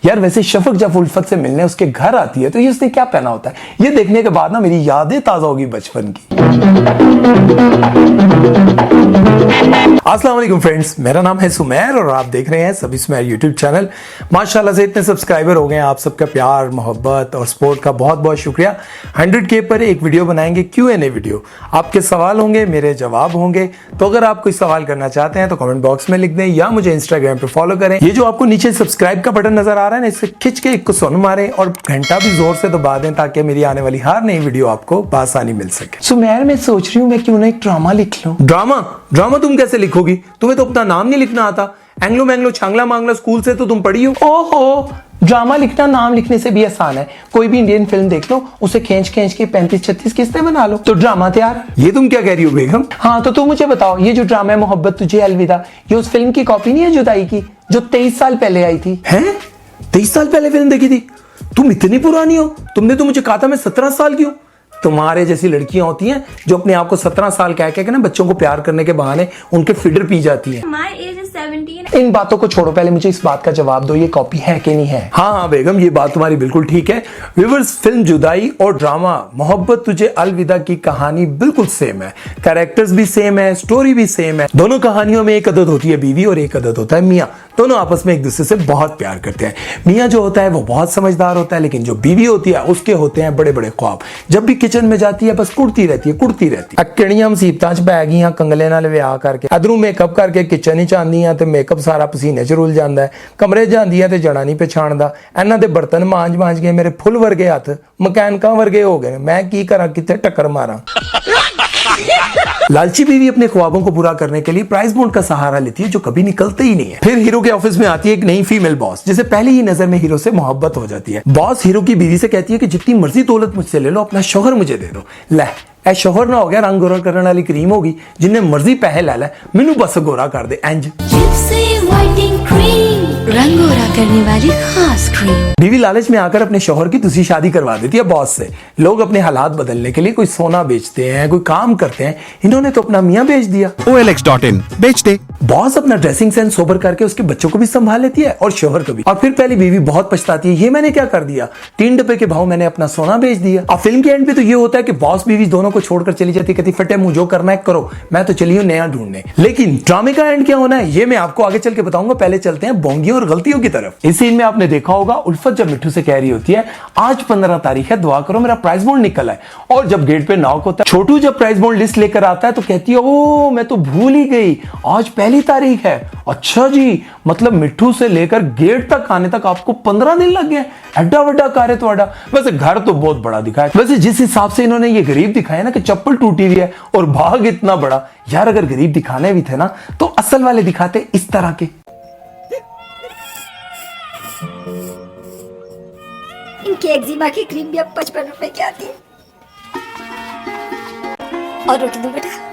यार वैसे शफक जब उल्फत से मिलने उसके घर आती है तो ये उसने क्या पहना होता है, ये देखने के बाद ना मेरी यादें ताजा होगी बचपन की। अस्सलाम वालेकुम फ्रेंड्स, मेरा नाम है सुमेर और आप देख रहे हैं सभी सुमेर यूट्यूब चैनल। माशाल्लाह से इतने सब्सक्राइबर हो गए हैं, आप सबका प्यार मोहब्बत और सपोर्ट का बहुत बहुत शुक्रिया। 100K पर एक वीडियो बनाएंगे, Q&A वीडियो। आपके सवाल होंगे, मेरे जवाब होंगे। तो अगर आप कोई सवाल करना चाहते हैं तो कमेंट बॉक्स में लिख दें या मुझे इंस्टाग्राम पे फॉलो करें। ये जो आपको नीचे सब्सक्राइब का बटन नजर आ रहा है ना, इससे खिंच के एक को सुन मारें और घंटा भी जोर से दबा दें ताकि मेरी आने वाली हर नई वीडियो आपको बआसानी मिल सके। सुमेर मैं सोच रही हूँ मैं क्यों ना एक ड्रामा लिख लूं। ड्रामा तुम कैसे लिखोगी? तुम्हें तो अपना नाम नहीं लिखना आता। एंग्लो मैंग्लो छांगला मांगला स्कूल से तो तुम पढ़ी हो। ओहो, ड्रामा लिखना नाम लिखने से भी आसान है। कोई भी इंडियन फिल्म देख लो, उसे खींच के 35-36 किस्तें बना लो तो ड्रामा तैयार। ये तुम क्या कह रही हो बेगम? हाँ तो तुम मुझे बताओ, ये जो ड्रामा है मोहब्बत तुझे अलविदा, ये उस फिल्म की कॉपी नहीं है जुदाई की, जो 23 साल पहले आई थी। हैं? 23 साल पहले फिल्म देखी थी? तुम इतनी पुरानी हो? तुमने तो मुझे कहा था मैं 17 साल की हूं। तुम्हारे जैसी लड़कियां होती हैं जो अपने आप को 17 साल कह के ना बच्चों को प्यार करने के बहाने उनके फीडर पी जाती हैं। My age is 17. इन बातों को छोड़ो, पहले मुझे इस बात का जवाब दो, ये कॉपी है कि नहीं है? हाँ बेगम, ये बात तुम्हारी बिल्कुल ठीक है। व्यूअर्स, फिल्म जुदाई और ड्रामा मोहब्बत तुझे अलविदा की कहानी बिल्कुल सेम है। कैरेक्टर्स भी सेम है, स्टोरी भी सेम है। दोनों कहानियों में एक अदद होती है बीवी और एक अदद होता है मियाँ। दोनों आपस में एक दूसरे से बहुत प्यार करते हैं। मियाँ जो होता है वो बहुत समझदार होता है, लेकिन जो बीवी होती है उसके होते हैं बड़े बड़े ख्वाब। जब भी किचन में जाती है बस कुड़ती रहती है। अकड़ियां मुसीबतां च पै गईयां कंगले नाल विआह करके, अदरू मेकअप करके किचन च आंदियां ते मेकअप सारा पसीने च रुल जांदा है। कमरे जांदी है ते जड़ा नहीं पछाणदा। इन्हां दे बर्तन मांज के मेरे फुल वर्गे हत्थ मकैनिकां वर्गे हो गए। मैं की करा, किथे टक्कर मारा। लालची बीवी अपने ख्वाबों को पूरा करने के लिए प्राइस बॉन्ड का सहारा लेती है जो कभी निकलते ही नहीं है। फिर हीरो के ऑफिस में आती है एक नई फीमेल बॉस, जिसे पहली ही नजर में हीरो से मोहब्बत हो जाती है। बॉस हीरो की बीवी से कहती है कि जितनी मर्जी दौलत मुझसे ले लो, अपना शौहर मुझे दे दो। ले ए शौहर ना हो गया रंग गोरा करने वाली क्रीम होगी, जिन्ने मर्जी पैसे ले ले, मैनू बस गोरा कर दे इंज। रंग गोरा करने वाली खास क्रीम। बीवी लालच में आकर अपने शौहर की दूसरी शादी करवा देती है बॉस से। लोग अपने हालात बदलने के लिए कोई सोना बेचते हैं, कोई काम करते हैं। इन्होंने तो अपना मियाँ बेच दिया। OLX.in बेच दे। बॉस अपना ड्रेसिंग सेंस सोबर करके उसके बच्चों को भी संभाल लेती है और शौहर को भी। और फिर पहली बीवी बहुत पछताती है, ये मैंने क्या कर दिया, 3 डब्बे के भाव मैंने अपना सोना बेच दिया। अब फिल्म के एंड पे तो ये होता है कि बॉस बीवी दोनों को छोड़कर चली जाती, कहती फटे मुंह जो करना है करो, मैं तो चली हूँ नया ढूंढने। लेकिन ड्रामे का एंड क्या होना है ये मैं आपको आगे चल के बताऊंगा। पहले चलते हैं बोंगियों और गलतियों की तरफ। इस सीन में आपने देखा होगा उल्फत जब मिट्टू से कह रही होती है आज 15 तारीख है, दुआ करो मेरा प्राइस बॉन्ड निकल आए। और जब गेट पे नॉक होता है, छोटू जब प्राइस बॉन्ड लिस्ट लेकर आता है तो कहती है ओ मैं तो भूल ही गई, आज पहली तारीख है। अच्छा जी, मतलब मिट्टू से लेकर गेट तक आने तक आपको 15 दिन लग गए। एड्डा वड्डा कार्य तुम्हारा। वैसे घर तो बहुत बड़ा दिखाया। वैसे जिस हिसाब से इन्होंने ये गरीब दिखाया ना कि चप्पल टूटी हुई है और भाग इतना बड़ा, यार अगर गरीब दिखाने भी थे ना तो असल वाले दिखाते इस तरह के। इनकी एक्जिमा की क्रीम भी अब 55 रुपए की आती है। और रोटी दो बेटा।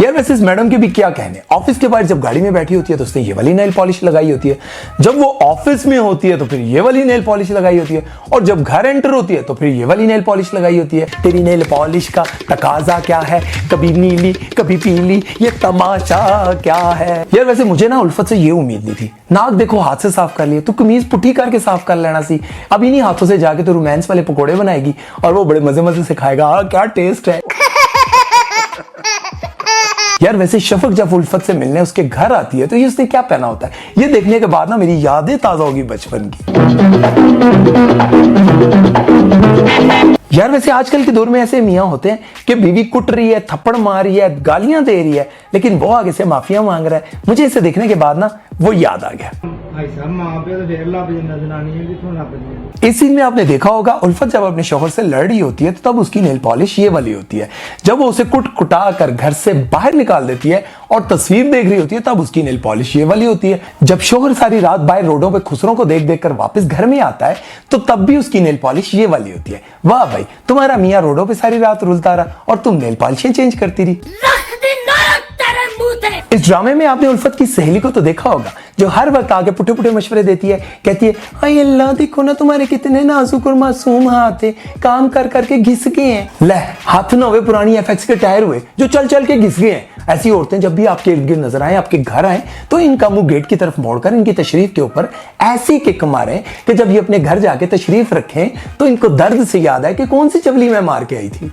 यार वैसे इस मैडम के भी क्या कहने। ऑफिस के बाहर जब गाड़ी में बैठी होती है तो उसने ये वाली नेल पॉलिश लगाई होती है, जब वो ऑफिस में होती है तो फिर ये वाली नेल पॉलिश लगाई होती है, और जब घर एंटर होती है तो फिर ये वाली नेल पॉलिश लगाई होती है। तेरी नेल पॉलिश का तकाजा क्या है, कभी नीली कभी पीली, ये तमाशा क्या है। यार वैसे मुझे ना उल्फत से ये उम्मीद नहीं थी। नाक देखो हाथ से साफ कर लिए, तो कमीज पुट्ठी करके साफ कर लेना सी। अब इन्हीं हाथों से जाके तो रोमांस वाले पकोड़े बनाएगी और वो बड़े मजे मजे से खाएगा। हाँ क्या टेस्ट है। यार वैसे शफक जब उल्फत से मिलने उसके घर आती है तो ये उसने क्या पहना होता है, ये देखने के बाद ना मेरी यादें ताजा होगी बचपन की। यार वैसे आजकल के दौर में ऐसे मियाँ होते हैं कि बीवी कुट रही है, थप्पड़ मार रही है, गालियां दे रही है, लेकिन वो आगे से माफिया मांग रहा है। मुझे इसे देखने के बाद ना वो याद आ गया। इस सीन में आपने देखा होगा उल्फत जब अपने शौहर से लड़ रही होती है तो तब उसकी नेल पॉलिश ये वाली होती है। जब वो उसे कुट कुटा कर घर से बाहर निकाल देती है और तस्वीर देख रही होती है तब उसकी नेल पॉलिश ये वाली होती है। जब शौहर सारी रात बाहर रोडों पे खुसरों को देख देख कर वापस घर में आता है तो तब भी उसकी नेल पॉलिश ये वाली होती है। वाह भाई, तुम्हारा मियाँ रोडों पे सारी रात रुलता रहा और तुम नेल पॉलिशें चेंज करती रही। इस ड्रामे में आपने उल्फत की सहेली को तो देखा होगा, जो हर वक्त आगे पुठे पुठे मशवरे देती है, कहती है हाय अल्लाह देखो ना तुम्हारे कितने नाजुक और मासूम हाथ है, काम कर करके घिस गए हैं। ले हाथ ना हुए पुरानी एफएक्स के टायर हुए जो चल चल के घिस गए हैं। ऐसी औरतें जब भी आपके इर्द गिर्द नजर आए, आपके घर आए, तो इनका मुंह गेट की तरफ मोड़कर इनकी तशरीफ के ऊपर ऐसी किक मारें कि जब ये अपने घर जाके तशरीफ रखें तो इनको दर्द से याद आए कि कौन सी चबली मैं मार के आई थी।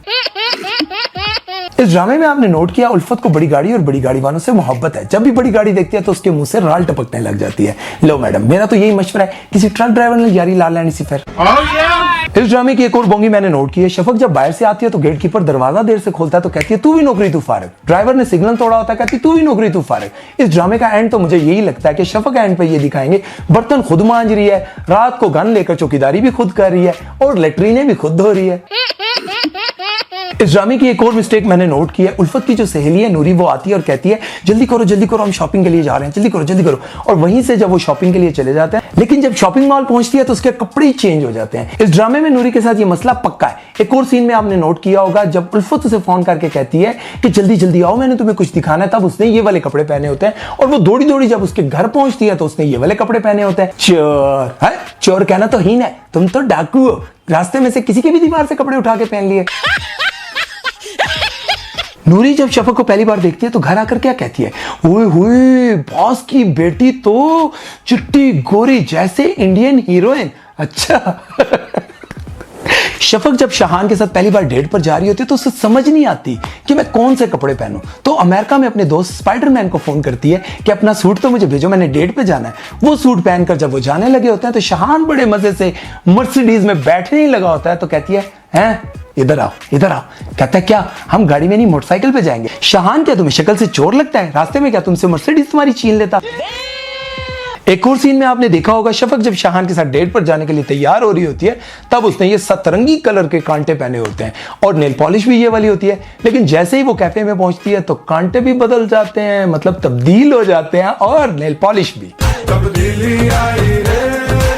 इस ड्रामे में आपने नोट किया, उल्फत को बड़ी गाड़ी और बड़ी गाड़ी वालों से मोहब्बत है। जब भी बड़ी गाड़ी देखती है तो उसके मुंह से राल टपकने लग जाती है। लो मैडम, मेरा तो यही मशवरा है, किसी ट्रक ड्राइवर ने यारी ला लेनी सी फिर। इस ड्रामे की एक और बोंगी मैंने नोट की है। शफक जब बाहर से आती है तो गेटकीपर दरवाजा देर से खोलता है तो कहती है तू भी नौकरी तू फारिग। ड्राइवर ने सिग्नल तोड़ा होता है, कहती तू भी नौकरी तू फारिग। इस ड्रामे का एंड तो मुझे यही लगता है कि शफक एंड पे ये दिखाएंगे बर्तन खुद मांज रही है, रात को गन लेकर चौकीदारी भी खुद कर रही है और लेटरीने भी खुद धो रही है। इस ड्रामे की एक और मिस्टेक मैंने नोट की है। उल्फत की जो सहेली है नूरी, वो आती है और कहती है जल्दी करो हम शॉपिंग के लिए जा रहे हैं, जल्दी करो। और वहीं से जब वो शॉपिंग के लिए चले जाते हैं, लेकिन जब शॉपिंग मॉल पहुंचती है तो उसके कपड़े ही चेंज हो जाते हैं। इस ड्रामे में नूरी के साथ ये मसला पक्का है। एक और सीन में आपने नोट किया होगा, जब उल्फत उसे फोन करके कहती है कि जल्दी आओ, मैंने तुम्हें कुछ दिखाना है, तब उसने ये वाले कपड़े पहने होते हैं। और वो दौड़ी जब उसके घर पहुंचती है तो उसने ये वाले कपड़े पहने होते हैं। चोर कहना तो हीन है, तुम तो डाकू हो, रास्ते में से किसी की भी दीवार से कपड़े उठा के पहन लिए। नूरी जब शफक को पहली बार देखती है तो घर आकर क्या कहती है, ओए होए बॉस की बेटी तो चिट्टी गोरी जैसे इंडियन हीरोइन। अच्छा शफक जब शाहान के साथ पहली बार डेट पर जा रही होती है तो उसे समझ नहीं आती कि मैं कौन से कपड़े पहनूं। तो अमेरिका में अपने दोस्त स्पाइडरमैन को फोन करती है कि अपना सूट तो मुझे भेजो, मैंने डेट पे जाना है। वो सूट पहनकर जब वो जाने लगे होते हैं तो शाहान बड़े मजे से मर्सिडीज में बैठने ही लगा होता है। तो कहती है हैं इधर आओ। कहता है क्या, हम गाड़ी में नहीं मोटरसाइकिल पे जाएंगे। शाहान क्या तुम्हें शक्ल से चोर लगता है, रास्ते में क्या तुमसे मर्सिडीज तुम्हारी छीन लेता। एक और सीन में आपने देखा होगा, शफक जब शाहान के साथ डेट पर जाने के लिए तैयार हो रही होती है तब उसने ये सतरंगी कलर के कांटे पहने होते हैं और नेल पॉलिश भी ये वाली होती है। लेकिन जैसे ही वो कैफे में पहुंचती है तो कांटे भी बदल जाते हैं, मतलब तब्दील हो जाते हैं, और नेल पॉलिश भी। तब्दीली आई रे,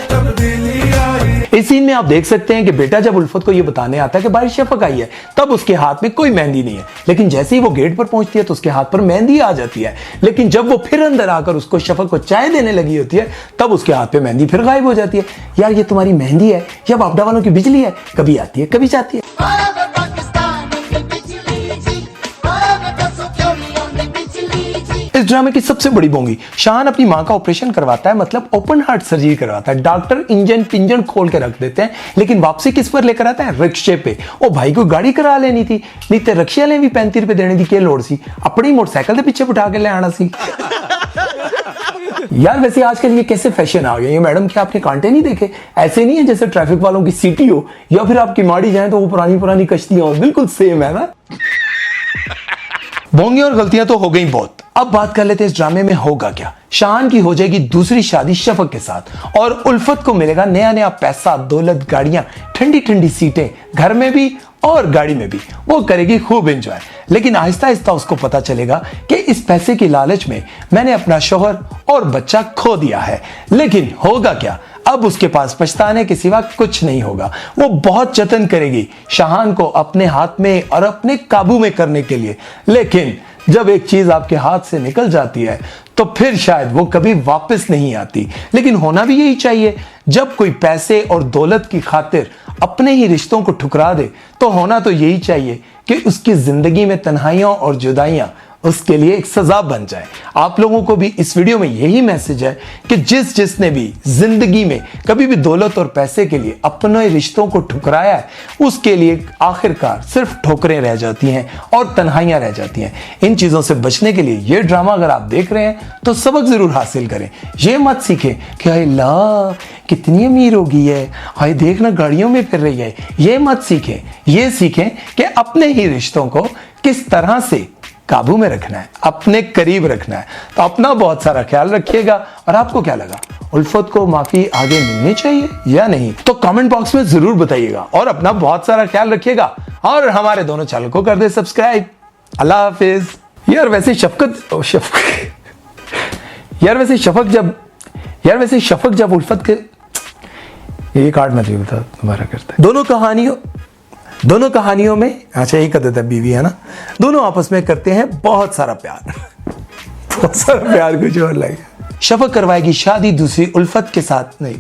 तब्दीली आई। इस सीन में आप देख सकते हैं कि बेटा जब उल्फत को ये बताने आता है कि बाहर शफक आई है, तब उसके हाथ में कोई मेहंदी नहीं है। लेकिन जैसे ही वो गेट पर पहुंचती है तो उसके हाथ पर मेहंदी आ जाती है। लेकिन जब वो फिर अंदर आकर उसको शफक को चाय देने लगी होती है तब उसके हाथ पे मेहंदी फिर गायब हो जाती है। यार ये तुम्हारी मेहंदी है या बापडा वालों की बिजली है, कभी आती है कभी जाती है। इस ड्रामे की सबसे बड़ी बोंगी, शाहान अपनी मां का ऑपरेशन करवाता है, मतलब ओपन हार्ट सर्जरी करवाता है। डॉक्टर इंजन पिंजन खोल के रख देते हैं, लेकिन वापसी किस पर लेकर आता है, रिक्शे पे। ओ भाई को गाड़ी करा लेनी थी, नहीं तो रिक्शे वाले भी 35 रुपए देने की क्या लोड़ सी, अपनी मोटरसाइकिल के पीछे बिठा के ले आना सी। यार वैसे आजकल ये कैसे फैशन आ गया, ये मैडम क्या आपने कांटे नहीं देखे? ऐसे नहीं है जैसे ट्रैफिक वालों की सीटी हो या फिर आपकी माड़ी जाए तो वो पुरानी कश्तियां हो, बिल्कुल सेम है ना। बोंगी और गलतियां तो हो गई बहुत। अब बात कर लेते हैं इस ड्रामे में होगा क्या। शाहान की हो जाएगी दूसरी शादी शफक के साथ और उल्फत को मिलेगा नया पैसा, दौलत, गाड़ियां, ठंडी सीटें, घर में भी और गाड़ी में भी। वो करेगी खूब एंजॉय। लेकिन आहिस्ता आहिस्ता उसको पता चलेगा कि इस पैसे की लालच में मैंने अपना शौहर और बच्चा खो दिया है। लेकिन होगा क्या, अब उसके पास पछताने के सिवा कुछ नहीं होगा। वो बहुत जतन करेगी शाहान को अपने हाथ में और अपने काबू में करने के लिए। लेकिन जब एक चीज आपके हाथ से निकल जाती है तो फिर शायद वो कभी वापस नहीं आती। लेकिन होना भी यही चाहिए। जब कोई पैसे और दौलत की खातिर अपने ही रिश्तों को ठुकरा दे तो होना तो यही चाहिए कि उसकी जिंदगी में तन्हाइयां और जुदाइयां उसके लिए एक सजा बन जाए। आप लोगों को भी इस वीडियो में यही मैसेज है कि जिसने भी जिंदगी में कभी भी दौलत और पैसे के लिए अपने रिश्तों को ठुकराया है, उसके लिए आखिरकार सिर्फ ठोकरें रह जाती हैं और तन्हाइयां रह जाती हैं। इन चीजों से बचने के लिए ये ड्रामा अगर आप देख रहे हैं तो सबक जरूर हासिल करें। ये मत सीखें कि हाय ला कितनी अमीर हो गई है, हाय देखना गाड़ियों में फिर रही है। ये मत सीखें, ये सीखें कि अपने ही रिश्तों को किस तरह से काबू में रखना है, अपने करीब रखना है। तो अपना बहुत सारा ख्याल रखिएगा। और आपको क्या लगा, उल्फत को माफी आगे मिलनी चाहिए या नहीं, तो कमेंट बॉक्स में जरूर बताइएगा। और अपना बहुत सारा ख्याल रखिएगा और हमारे दोनों चैनल को कर दे सब्सक्राइब। अल्लाह हाफिज। यार वैसे शफक जब उल्फत के ये कार्ड में बता दोबारा करता है। दोनों कहानियों में अच्छा एक आदत है बीवी है ना, दोनों आपस में करते हैं बहुत सारा प्यार। बहुत सारा प्यार कुछ और लगेगा। शफक करवाएगी शादी दूसरी उल्फत के साथ नहीं।